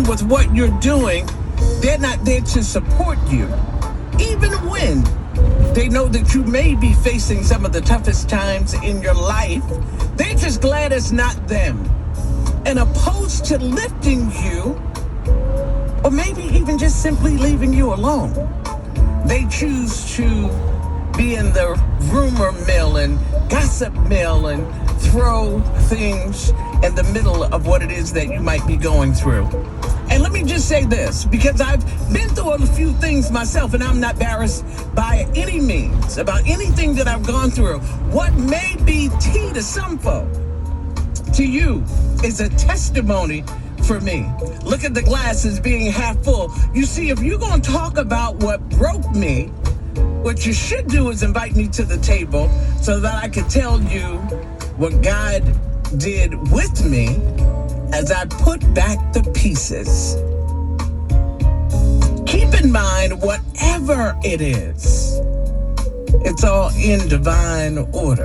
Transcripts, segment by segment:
even with what you're doing, they're not there to support you. Even when they know that you may be facing some of the toughest times in your life, they're just glad it's not them. And opposed to lifting you, or maybe even just simply leaving you alone, they choose to be in the rumor mill and gossip mill and throw things in the middle of what it is that you might be going through. And let me just say this, because I've been through a few things myself, and I'm not embarrassed by any means about anything that I've gone through. What may be tea to some folk, to you is a testimony for me. Look at the glass as being half full. You see, if you're going to talk about what broke me, what you should do is invite me to the table so that I can tell you what God did with me as I put back the pieces. Keep in mind, whatever it is, it's all in divine order.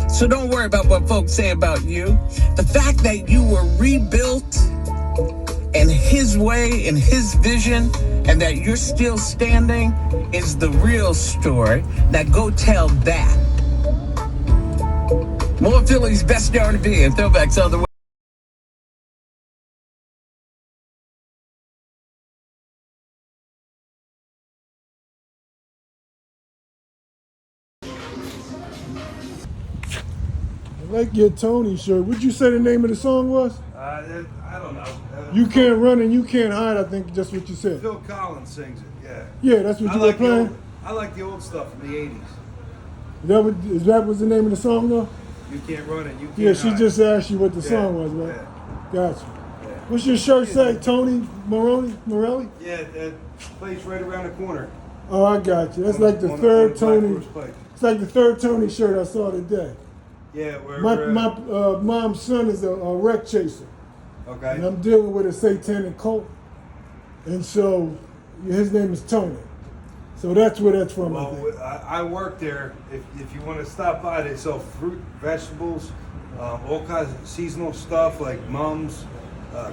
So don't worry about what folks say about you. The fact that you were rebuilt in His way, in His vision, and that you're still standing is the real story. Now go tell that. More Philly's best R&B and throwbacks on the way. I like your Tony shirt. What'd you say the name of the song was? I don't know. You Can't Run and You Can't Hide, I think just what you said. Phil Collins sings it, yeah. Yeah, that's what you were playing? I like the old stuff from the 80s. Is that was the name of the song though? You can't run it, you can't Yeah, she hide. just asked you what the song was, right? Yeah. Gotcha. Yeah. What's your shirt say? Tony Morelli? Yeah, that place right around the corner. Oh, I got you. That's like the third Tony. Place. It's like the third Tony shirt I saw today. Yeah, where My mom's son is a wreck chaser. Okay. And I'm dealing with a satanic cult. And so his name is Tony. So that's where that's from, I think. Well, I work there. If you want to stop by, they sell fruit, vegetables, all kinds of seasonal stuff like mums,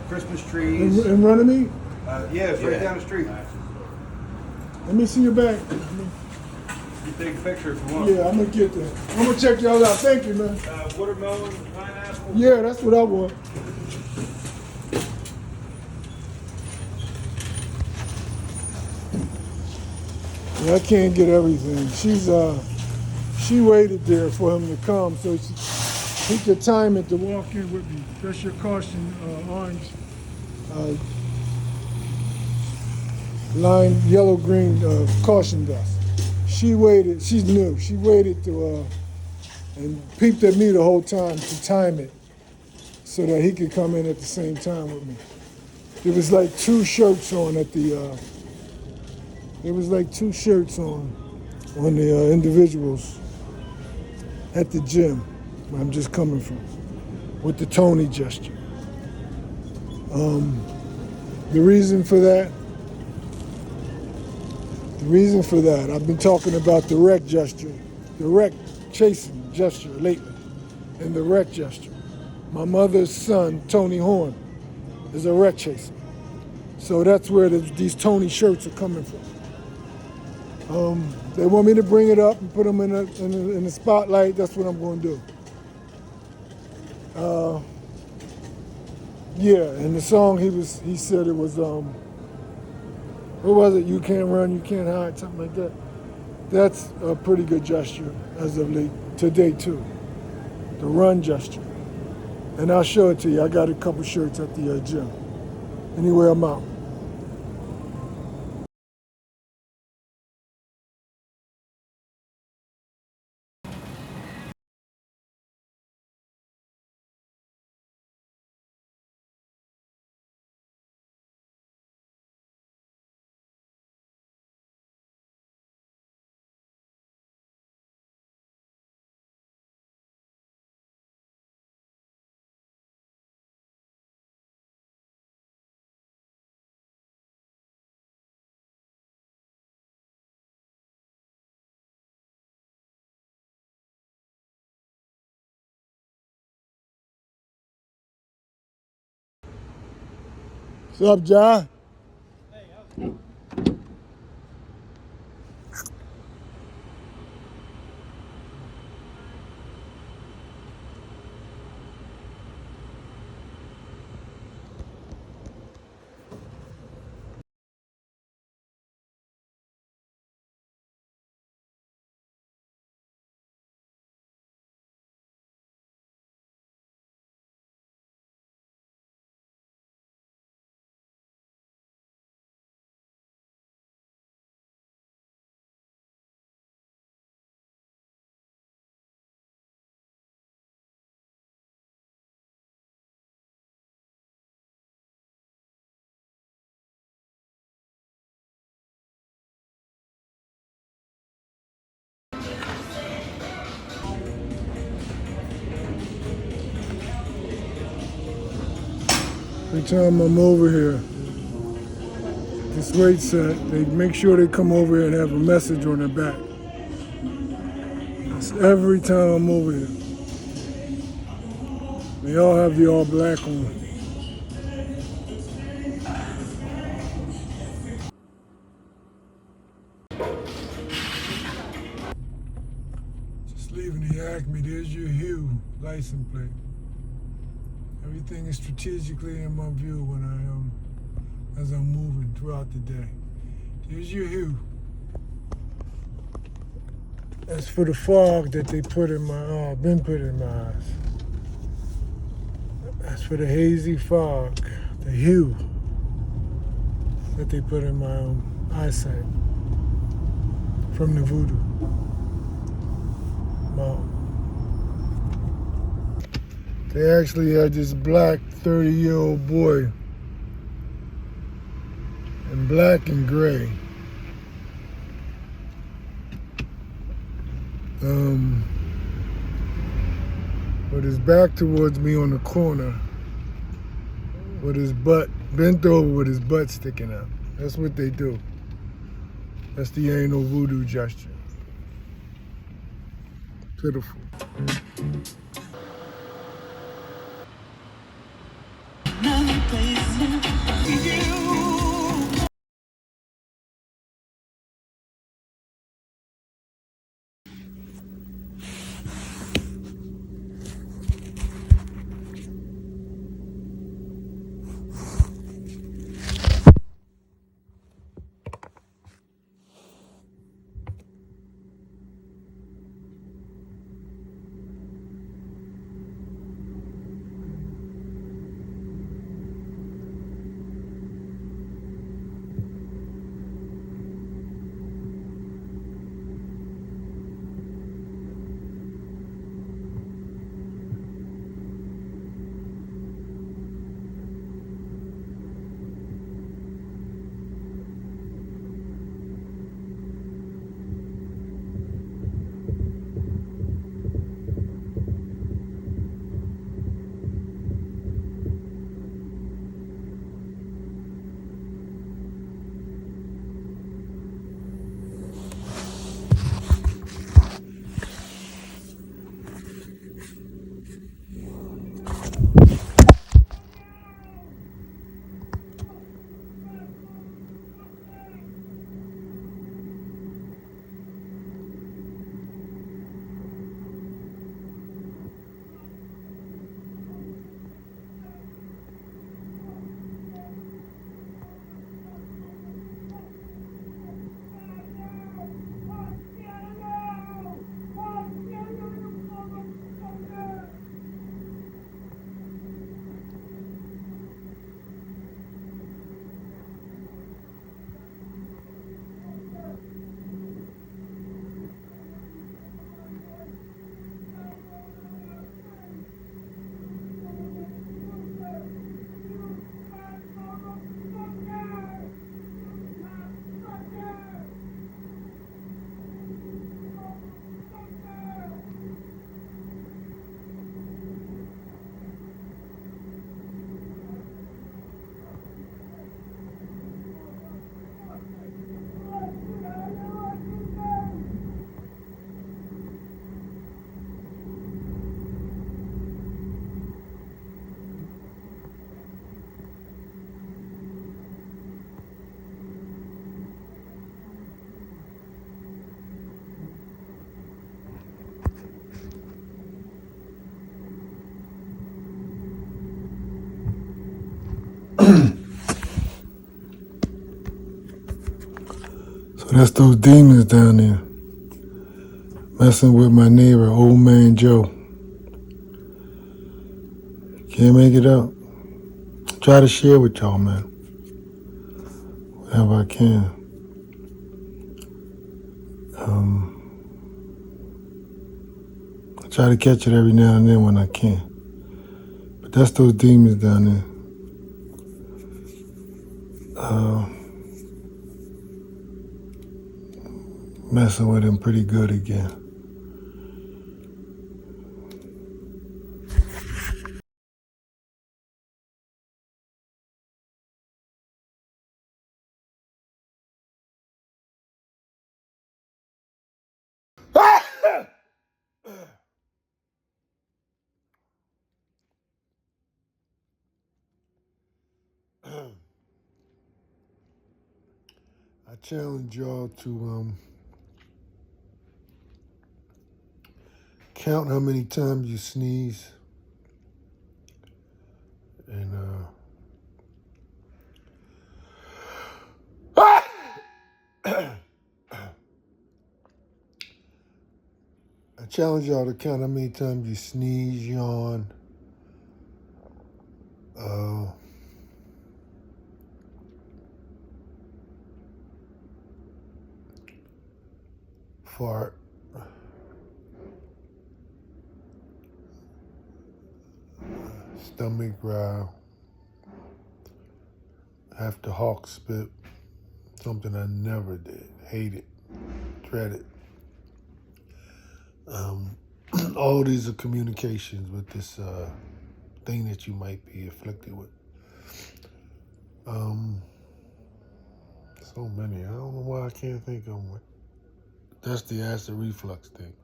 Christmas trees. In Runnymede? Yeah, it's right down the street. Let me see your bag. You take a picture if you want. Yeah, I'm gonna get that. I'm gonna check y'all out. Thank you, man. Watermelon, pineapple. Yeah, that's what I want. Yeah, I can't get everything. She waited there for him to come so he could time it to walk in with me. That's your caution, orange. Line yellow green caution dust. She waited, she's new. She waited to and peeped at me the whole time to time it so that he could come in at the same time with me. There was like two shirts on at the on the individuals at the gym where I'm just coming from with the Tony gesture. The reason for that, I've been talking about the wreck gesture, the wreck chasing gesture lately, and the wreck gesture. My mother's son, Tony Horn, is a wreck chaser. So that's where these Tony shirts are coming from. They want me to bring it up and put them in the spotlight. That's what I'm going to do. Yeah, and the song he said it was what was it? You can't run, you can't hide, something like that. That's a pretty good gesture as of late today too. The run gesture, and I'll show it to you. I got a couple shirts at the gym. Anyway, I'm out. What's up, John? Every time I'm over here, this rate set, they make sure they come over here and have a message on their back. That's every time I'm over here. They all have the all black on. Just leaving the ACME, there's your hue license plate. Everything is strategically in my view when as I'm moving throughout the day. There's your hue. That's for the fog that they put in my, been put in my eyes. That's for the hazy fog, the hue that they put in my eyesight from the voodoo. Wow. They actually had this black 30-year-old boy in black and gray. With his back towards me on the corner, with his butt bent over with his butt sticking out. That's what they do. That's the anal voodoo gesture. Pitiful. So that's those demons down there. Messing with my neighbor, old man Joe. Can't make it up. Try to share with y'all, man. Whenever I can. I try to catch it every now and then when I can. But that's those demons down there. Messing with him pretty good again. I challenge y'all to count how many times you sneeze, and I challenge y'all to count how many times you sneeze, yawn, fart, stomach growl, have to hawk spit, something I never did, hate it, dread it. All these are communications with this thing that you might be afflicted with. So many. I don't know why I can't think of one. That's the acid reflux thing.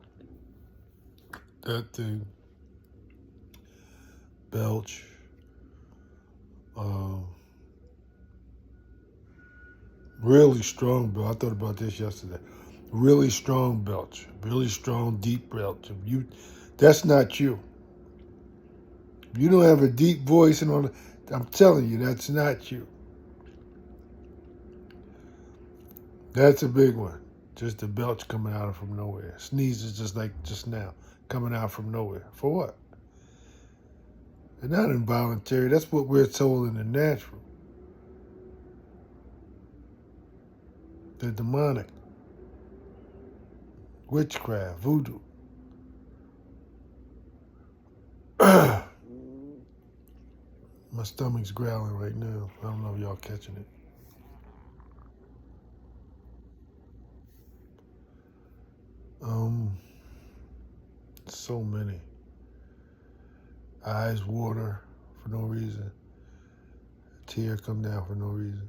That thing. Belch. Really strong belch. I thought about this yesterday. Really strong belch. Really strong deep belch. That's not you. If you don't have a deep voice and all that, I'm telling you, that's not you. That's a big one. Just a belch coming out from nowhere. Sneezes just like just now, coming out from nowhere. For what? They're not involuntary. That's what we're told in the natural. They're demonic. Witchcraft, voodoo. My stomach's growling right now. I don't know if y'all catching it. So many. Eyes water for no reason. Tear come down for no reason.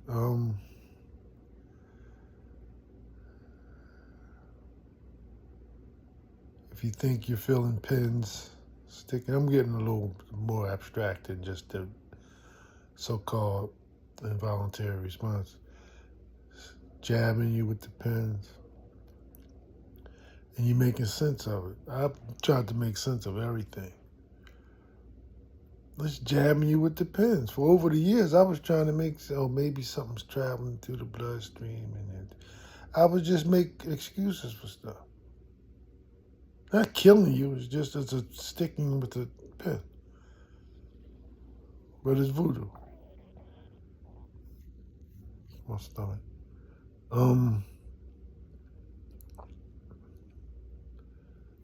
If you think you're feeling pins sticking, I'm getting a little more abstract than just the so-called involuntary response. Jabbing you with the pins. And you're making sense of it. I've tried to make sense of everything. Let's jabbing you with the pins. For over the years, I was trying to make, maybe something's traveling through the bloodstream. And I would just make excuses for stuff. Not killing you, it's just it's a sticking with a pin. But it's voodoo. My stomach.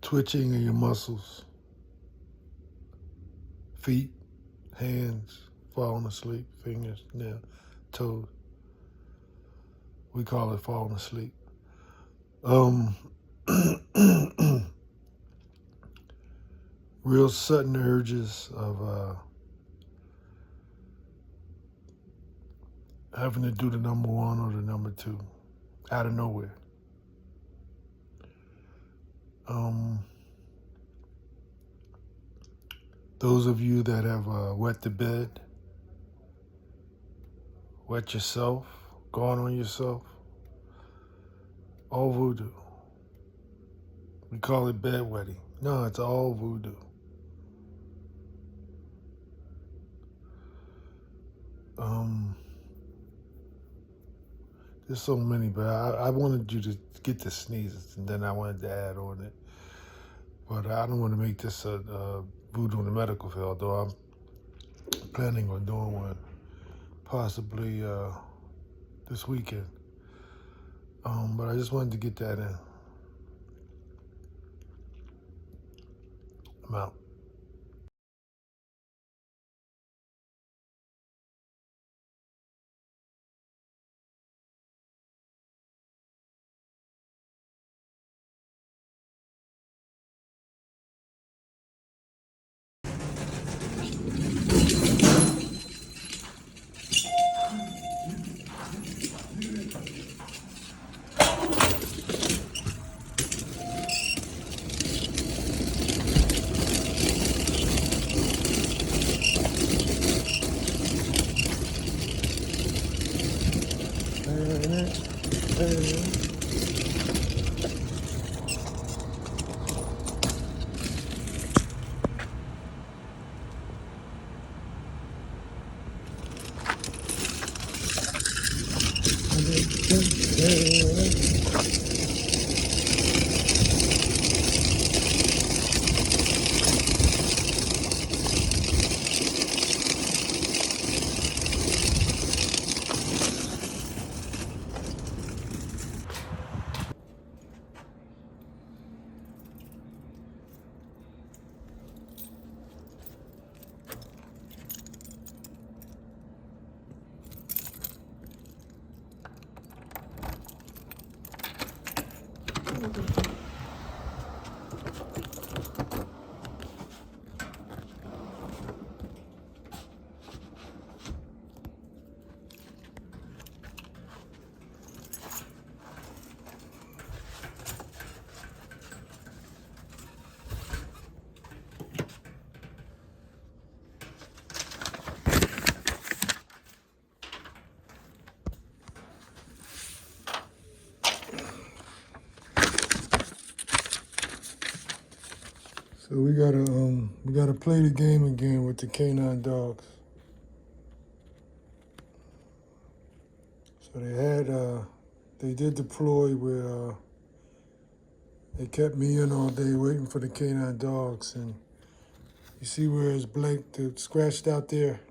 Twitching of your muscles. Feet, hands, falling asleep, fingers, nails, toes. We call it falling asleep. Real sudden urges of having to do the number one or the number two out of nowhere. Those of you that have wet the bed, wet yourself, gone on yourself, all voodoo. We call it bedwetting. No, it's all voodoo. Um, there's so many, but I wanted you to get the sneezes, and then I wanted to add on it. But I don't want to make this a voodoo in the medical field, though I'm planning on doing one possibly this weekend. But I just wanted to get that in. I'm out. So we gotta play the game again with the canine dogs. So they did deploy where they kept me in all day waiting for the canine dogs, and you see where it's scratched out there?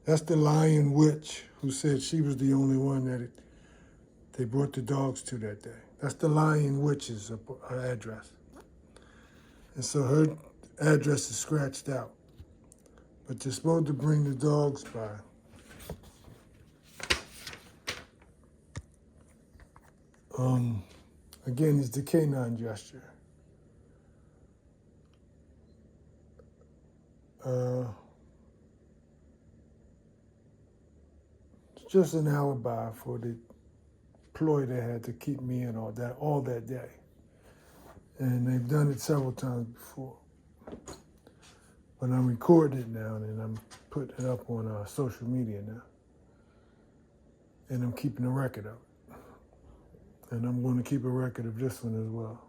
That's the Lion Witch who said she was the only one that they brought the dogs to that day. That's the Lion Witch's address. And so her address is scratched out. But they're supposed to bring the dogs by. Again, it's the canine gesture. It's just an alibi for the ploy they had to keep me in all that day. And they've done it several times before. But I'm recording it now, and I'm putting it up on social media now. And I'm keeping a record of it. And I'm going to keep a record of this one as well.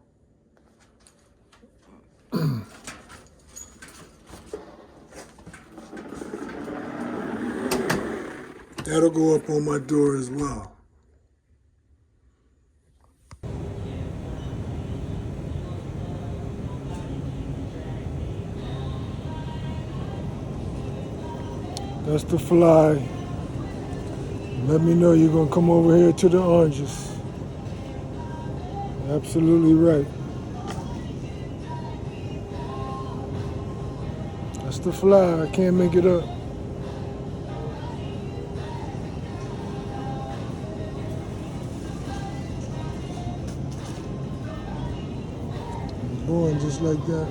That'll go up on my door as well. That's the fly. Let me know you're gonna come over here to the oranges. Absolutely right. That's the fly. I can't make it up. Born just like that.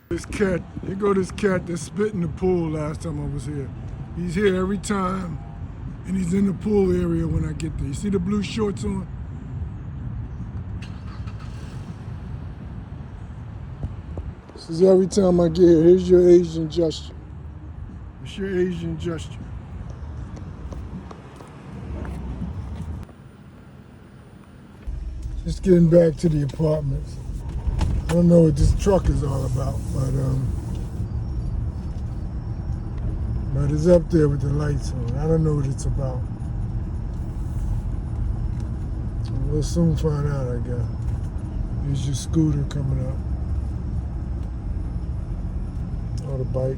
This cat, here go this cat that spit in the pool last time I was here. He's here every time, and he's in the pool area when I get there. You see the blue shorts on? This is every time I get here. Here's your Asian gesture. It's your Asian gesture. Just getting back to the apartments. I don't know what this truck is all about, but it's up there with the lights on. I don't know what it's about. We'll soon find out, I guess. Here's your scooter coming up. Or the bike.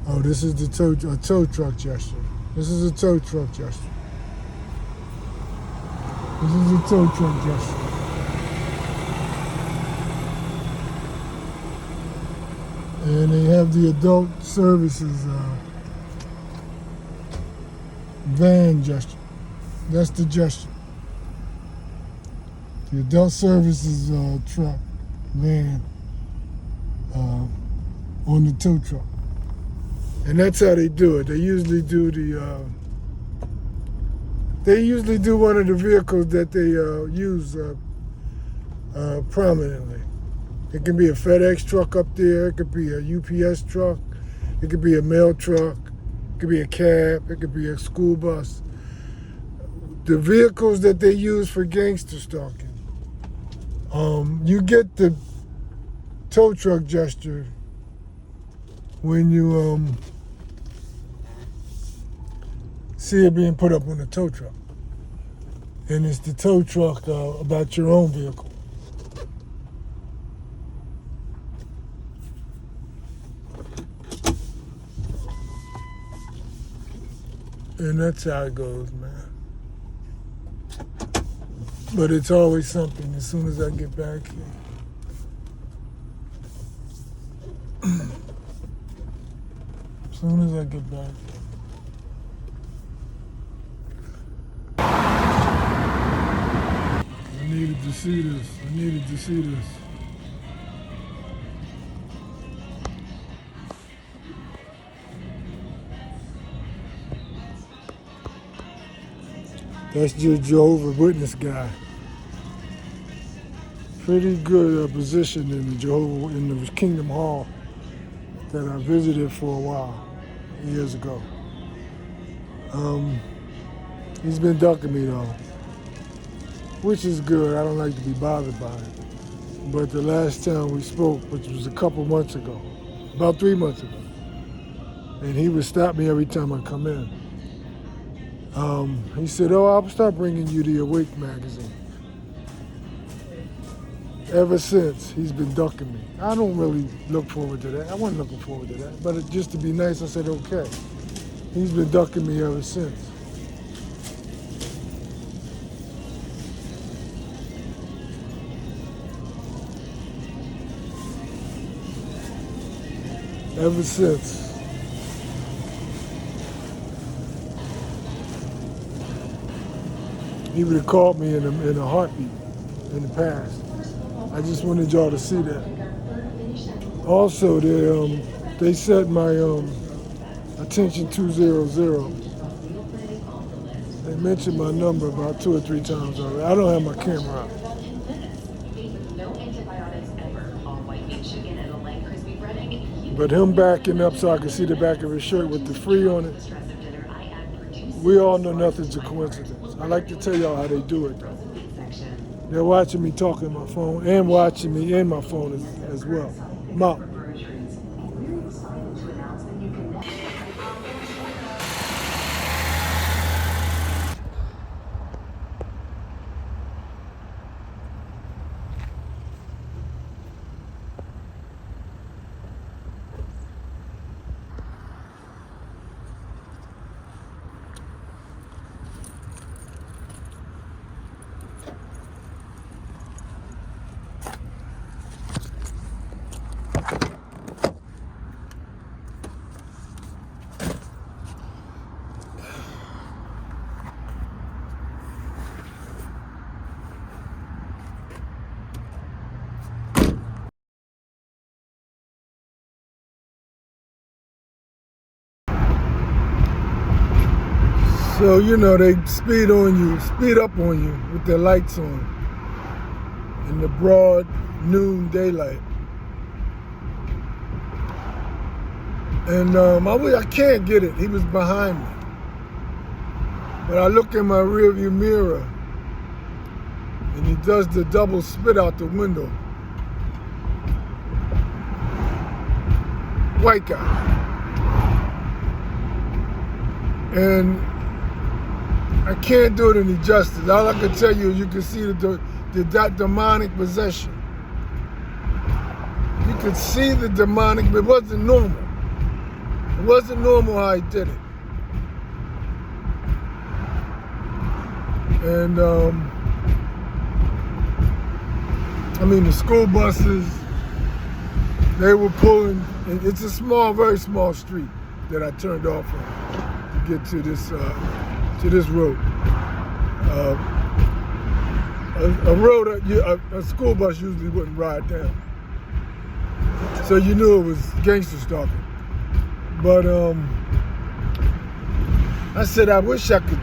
Oh, this is the tow truck gesture. This is a tow truck gesture. This is a tow truck gesture. And they have the adult services van gesture. That's the gesture. The adult services truck, van, on the tow truck. And that's how they do it. They usually do one of the vehicles that they use prominently. It can be a FedEx truck up there. It could be a UPS truck. It could be a mail truck. It could be a cab. It could be a school bus. The vehicles that they use for gangster stalking, you get the tow truck gesture when you see it being put up on a tow truck. And it's the tow truck about your own vehicle. And that's how it goes, man. But it's always something as soon as I get back here. As soon as I get back here. I needed to see this. That's just Jehovah's Witness guy. Pretty good position in the Kingdom Hall that I visited for a while, years ago. He's been ducking me though, which is good. I don't like to be bothered by it. But the last time we spoke, which was a couple months ago, about 3 months ago, and he would stop me every time I come in. He said, "Oh, I'll start bringing you the Awake magazine." Ever since, he's been ducking me. I don't really look forward to that. I wasn't looking forward to that. But just to be nice, I said, okay. He's been ducking me ever since. Ever since. He would have called me in a heartbeat in the past. I just wanted y'all to see that. Also, they set my attention 200. They mentioned my number about 2 or 3 times already. I don't have my camera out. But him backing up so I could see the back of his shirt with the free on it. We all know nothing's a coincidence. I like to tell y'all how they do it though. They're watching me talk on my phone and watching me in my phone as well. Mom. So, they speed up on you with their lights on in the broad noon daylight. And I can't get it. He was behind me. But I look in my rearview mirror and he does the double spit out the window. White guy. And I can't do it any justice. All I can tell you is you can see that demonic possession. You could see the demonic, but it wasn't normal. It wasn't normal how he did it. And I mean, the school buses, they were pulling. It's a small, very small street that I turned off on to get to this road. A road a school bus usually wouldn't ride down. So you knew it was gangster stalking. But I said, I wish I could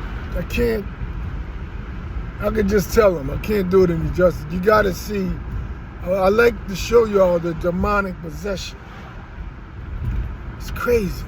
just tell him. I can't do it any justice. You gotta see, I like to show you all the demonic possession. It's crazy.